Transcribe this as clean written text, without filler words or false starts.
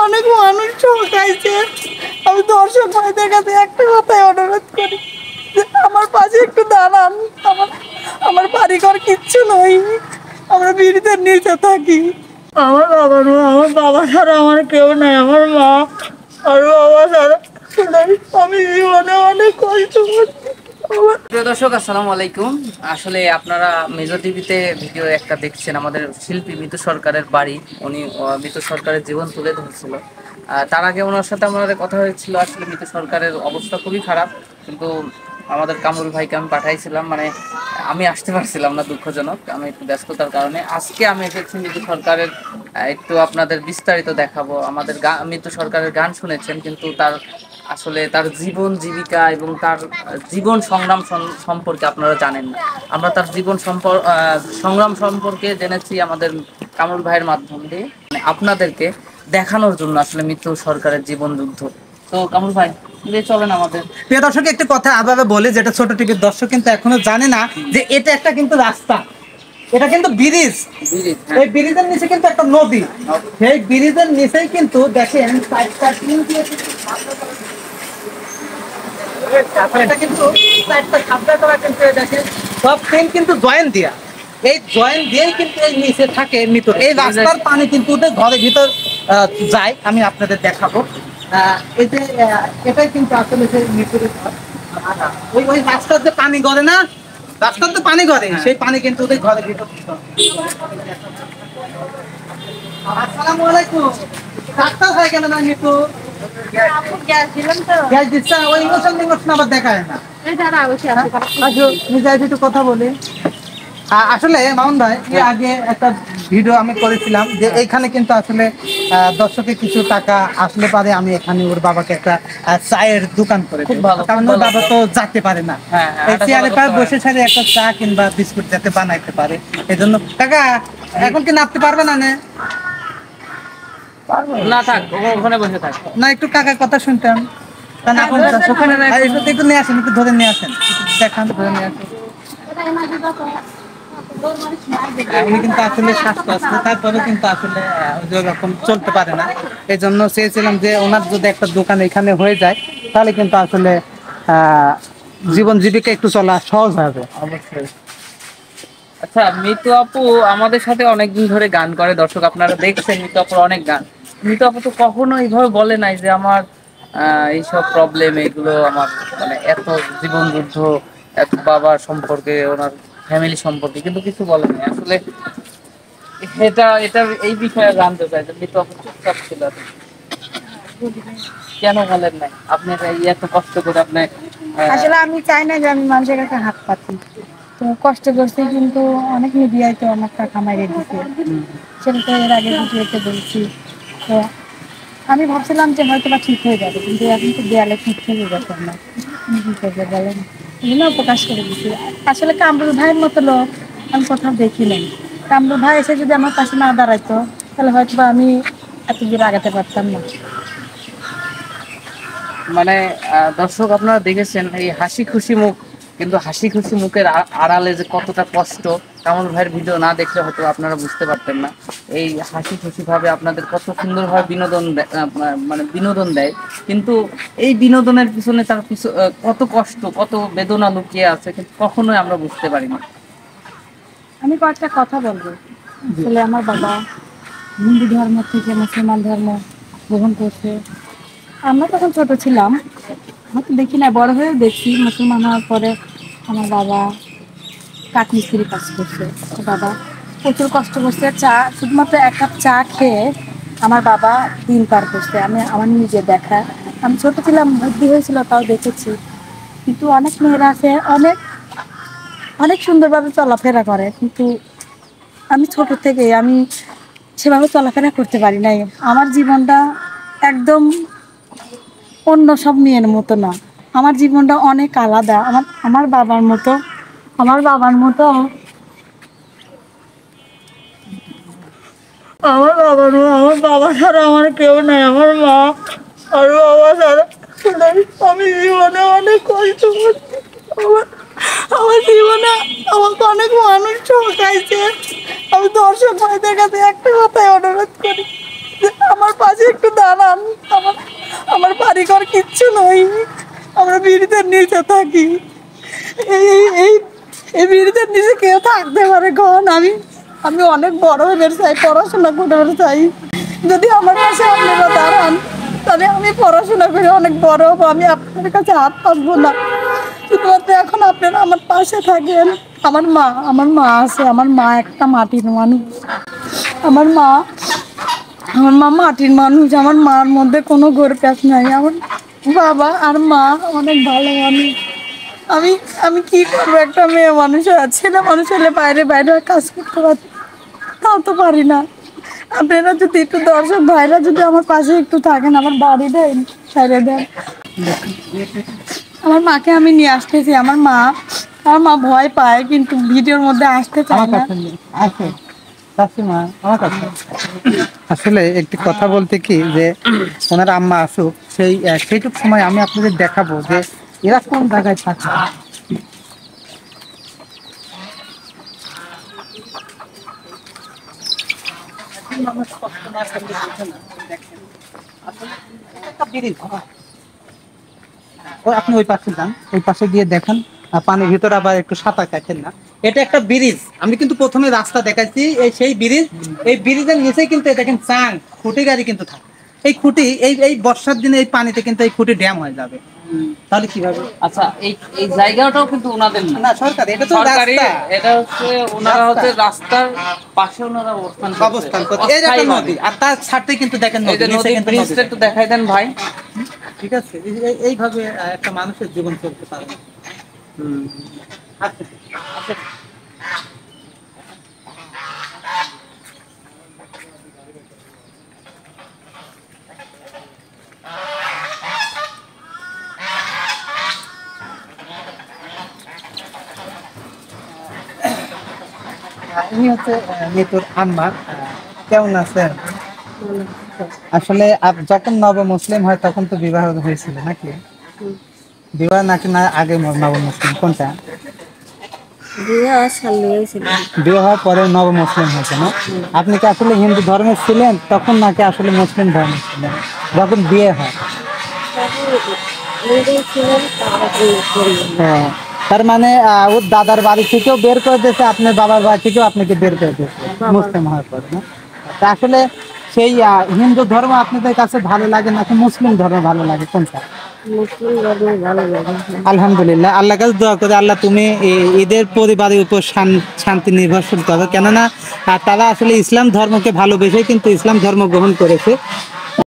অনেক মানুষ ঠকাইছে। আমি দর্শক ভাইদের কাছে একটা কথাই অনুরোধ করি যে আমার পাশে একটু দাঁড়ান। আমার আমার বাড়িঘর কিচ্ছু নই, আমরা বিড়িতের নিচে থাকি। আমার বাবা ছাড়া আমার কেউ নাই। আমার মা আর বাবা ছাড়া আমি জীবনে অনেক কষ্ট করছি। প্রিয় দর্শক, আসসালামু আলাইকুম। আসলে আপনারা মেজর টিভিতে ভিডিও একটা দেখছেন, আমাদের শিল্পী মিতু সরকারের বাড়ি। উনি মিতু সরকারের জীবন তুলে ধরছিল। তার আগে ওনার সাথে আমাদের কথা হয়েছিল। আসলে মিতু সরকারের অবস্থা খুবই খারাপ, কিন্তু আমাদের কামরুল ভাইকে আমি পাঠাইছিলাম, মানে আমি আসতে পারছিলাম না, দুঃখজনক। আমি একটু ব্যস্ততার কারণে আজকে আমি এসেছি মিতু সরকারের একটু আপনাদের বিস্তারিত দেখাবো। আমাদের মিতু সরকারের গান শুনেছেন, কিন্তু আসলে তার জীবন জীবিকা এবং তার জীবন সংগ্রাম সম্পর্কে আপনারা জানেন না। আমরা তার জীবন সংগ্রাম সম্পর্কে জেনেছি আমাদের কামরুল ভাইয়ের মাধ্যম দিয়ে, মানে আপনাদেরকে দেখানোর জন্য আসলে মিতু সরকারের জীবন যুদ্ধ। তো কামরুল ভাই, চলেন আমাদের প্রিয় দর্শক একটা কথা আবার বলি, যেটা ছোট টিভির দর্শক কিন্তু এখনো জানে না, যে এটা একটা কিন্তু রাস্তা, এটা কিন্তু ব্রিজ। এই ব্রিজের নিচে কিন্তু একটা নদী। সেই ব্রিজের নিচেই কিন্তু দেখেন এটা কিন্তু দেখেন সব ট্রেন কিন্তু জয়েন দিয়া, এই জয়েন দিয়েই কিন্তু এই নিচে থাকে মৃত। এই রাস্তার পানি কিন্তু ঘরের ভিতর যায়। আমি আপনাদের দেখাবো। এই যে এটাই কিন্তু আসলে যে মৃত্যুর ঘর। ওই রাস্তার যে পানি গড়ে না, রাস্তার তো পানি গড়ে, সেই পানি কিন্তু ওদের ঘরের ভিতর। আসসালামু আলাইকুম। ডাক্তার হয়ে গেল না মৃত্যু? গ্যাস দিচ্ছে, ওই ইমোশন আবার দেখায় না। একটু কথা বলি। আসলে মামুন ভাই, এর আগে একটা ভিডিও আমি করেছিলাম যে এইখানে কিন্তু আসলে দর্শকের কিছু টাকা আসলে পারে আমি এখানে ওর বাবাকে একটা চায়ের দোকান করে দিই, কারণ ওর বাবা তো যেতে পারে না। এই চেয়ারে পায়ে বসে ছাড়ে একটা চা কিংবা বিস্কুট যাতে বানাইতে পারে, এই জন্য। কাকা এখন কি নামতে পারবে না? না থাক, ওখানে বসে থাক না, একটু কাকার কথা শুনতাম। একটু নিয়ে আসেন, একটু ধরে নিয়ে আসেন, দেখান, ধরে নিয়ে আসেন। উনি কিন্তু আসলে স্বাস্থ্য আছে, তারপরেও কিন্তু আসলে ওইরকম চলতে পারে না। এই জন্য চেয়েছিলাম যে ওনার যদি একটা দোকান এখানে হয়ে যায়, তাহলে কিন্তু আসলে জীবন জীবিকা একটু চলা সহজ হবে। অবশ্যই। আচ্ছা, মিতু আপু আমাদের সাথে অনেকদিন ধরে গান করে। দর্শক আপনারা দেখছেন মিতু আপুর অনেক গান। মিতু আপু তো কখনো এইভাবে বলে নাই যে আমার এইসব প্রবলেম, এগুলো আমার মানে এত জীবন যুদ্ধ, এত বাবার সম্পর্কে, ওনার ফ্যামিলি সম্পর্কে কিন্তু কিছু বলে নাই। আসলে এটা এটা এই বিষয়ে জানতে চাই যে মিতু আপু চুপচাপ ছিল, কেন বলেন নাই? আপনি এত কষ্ট করে আপনি আসলে আমি চাই না যে আমি মানুষের কাছে হাত পাতি। তো কষ্ট করছি, কিন্তু অনেক মিডিয়ায় তো অনেক টাকা মারিয়ে দিচ্ছে, সেটা তো এর আগে ভিডিওতে বলছি। তো আমি ভাবছিলাম যে হয়তো বা ঠিক হয়ে যাবে, কিন্তু এখন তো দেয়ালে ঠিক হয়ে গেছে। আমার কি করবে বলেন, এগুলো প্রকাশ করে দিচ্ছি। আসলে কামরুল ভাইয়ের মতো লোক আমি কোথাও দেখি নাই। কামরুল ভাই এসে যদি আমার পাশে না দাঁড়াইতো, তাহলে হয়তো বা আমি এত দূর আগাতে পারতাম না। মানে দর্শক আপনারা দেখেছেন এই হাসি খুশি মুখ, কিন্তু হাসি খুশি মুখের আড়ালে যে কতটা কষ্ট, কামরুল ভাইয়ের ভিডিও না দেখলে হয়তো আপনারা বুঝতে পারতেন না। এই হাসি খুশি ভাবে আপনাদের কত সুন্দরভাবে মানে বিনোদন দেয়, কিন্তু এই বিনোদনের পিছনে তার কত কষ্ট, কত বেদনা লুকিয়ে আছে, কিন্তু কখনোই আমরা বুঝতে পারি না। আমি কয়েকটা কথা বলবো। আসলে আমার বাবা হিন্দু ধর্ম থেকে মুসলমান ধর্ম গ্রহণ করছে। আমরা তখন ছোট ছিলাম, হয়তো দেখি না, বড় হয়ে দেখছি। মুসলমান হওয়ার পরে আমার বাবা কাঠমিস্ত্রি কাজ করছে। বাবা প্রচুর কষ্ট করছে। শুধুমাত্র এক কাপ চা খেয়ে আমার বাবা দিন পার করছে। আমার নিজে দেখা, আমি ছোট ছিলাম, বুদ্ধি হয়েছিল, তাও দেখেছি। কিন্তু অনেক মেয়েরা আছে, অনেক অনেক সুন্দরভাবে চলাফেরা করে, কিন্তু আমি ছোট থেকে আমি সেভাবে চলাফেরা করতে পারি নাই। আমার জীবনটা একদম অন্য সব মেয়ের মতো না। আমার জীবনটা অনেক আলাদা। আমার বাবার মতো, আমার বাবার মতো আমার বাবা ছাড়া আমার কেউ নাই। আমার মা আর বাবা ছাড়া আমি জীবনে অনেক কষ্ট করছি। আমার জীবনে আমাকে অনেক মানুষ ঠকাইছে। আমি দর্শক ভাইদের কাছে একটা কথাই অনুরোধ করি যে আমার পাশে একটু দাঁড়ান। বাড়িঘর কিচ্ছু নই, আমরা ব্রিজের নিচে থাকি। এই এই এই ব্রিজের নিচে কেউ থাকতে পারে কখন? আমি অনেক বড় হয়ে চাই, পড়াশোনা করে চাই। যদি আমার পাশে আপনারা দাঁড়ান তাহলে আমি পড়াশোনা করে অনেক বড় হবো। আমি আপনাদের কাছে হাত পাতবো না, শুধুমাত্র এখন আপনারা আমার পাশে থাকেন। আমার মা আছে, আমার মা একটা মাটির মানুষ। আমার মা মাটির মানুষ। আমার মার মধ্যে কোনো ঘর প্যাচ নাই। আমার বাবা আর মা অনেক ভালো মানুষ। আমি কি করবো? একটা মেয়ে মানুষ, ছেলে মানুষ হলে বাইরে কাজ করতে পারি, তাও তো পারি না। আপনারা যদি একটু দর্শক ভাইরা যদি আমার পাশে একটু থাকেন, আমার বাড়ি দেন, ছেড়ে দেন। আমার মাকে আমি নিয়ে আসতেছি। আমার মা ভয় পায়, কিন্তু ভিডিওর মধ্যে আসতে চায় না। আসলে একটি কথা বলতে কি যে ওনার আম্মা আসুক, সেইটুক সময় আমি আপনাদের দেখাবো যে এরা কোন জায়গায় থাকে। আপনি ওই পাশে যান, ওই পাশে গিয়ে দেখেন পানির ভিতরে আবার একটু সাঁতার কাটেন না। এটা একটা ব্রিজ। আমি কিন্তু প্রথমে রাস্তা দেখাচ্ছি, সেই ব্রিজ। এই ব্রিজের নিচে কিন্তু দেখেন চাং খুঁটি গাড়ি কিন্তু থাকে। এই খুঁটি এই বর্ষার দিনে এই পানিতে কিন্তু এই খুঁটি ড্যাম হয়ে যাবে। তাহলে কিভাবে? আচ্ছা, এই জায়গাটাও কিন্তু ওনাদের না, সরকার, এটা তো সরকারি। রাস্তা। এটা হচ্ছে ওনারা হচ্ছে রাস্তার পাশে ওনারা অবস্থান করছে। এই যে একটা নদী, আর তার ছাড়তে কিন্তু দেখেন এই যে নদী, ব্রিজটা একটু দেখাই দেন ভাই। ঠিক আছে, এইভাবে একটা মানুষের জীবন চলতে পারে। আচ্ছা, আচ্ছা। ইনি হচ্ছে মৃত্যুর আম্মা। কেমন আছেন? আসলে যখন নব মুসলিম হয় তখন তো বিবাহ হয়েছিল নাকি? বিবাহ নাকি না আগে নব মুসলিম, কোনটা? বিবাহ হওয়ার পরে নব মুসলিম হয়েছে না? আপনি কি আসলে হিন্দু ধর্মে ছিলেন তখন নাকি আসলে মুসলিম ধর্মে ছিলেন যখন বিয়ে হয়? হ্যাঁ, তার মানে ওর দাদার বাড়ি থেকেও বের করে দিয়েছে, আপনার বাবার বাড়ি থেকেও আপনাকে বের করে দিয়েছে মুসলিম হওয়ার পর না? তা আসলে সেই হিন্দু ধর্ম আপনাদের কাছে ভালো লাগে নাকি মুসলিম ধর্ম ভালো লাগে, কোনটা? আলহামদুলিল্লাহ, আল্লাহ কাছে দোয়া করে আল্লাহ তুমি এদের পরিবারের উপর শান্তি নির্ভরশীল করো। কেননা তারা আসলে ইসলাম ধর্মকে ভালোবেসে কিন্তু ইসলাম ধর্ম গ্রহণ করেছে।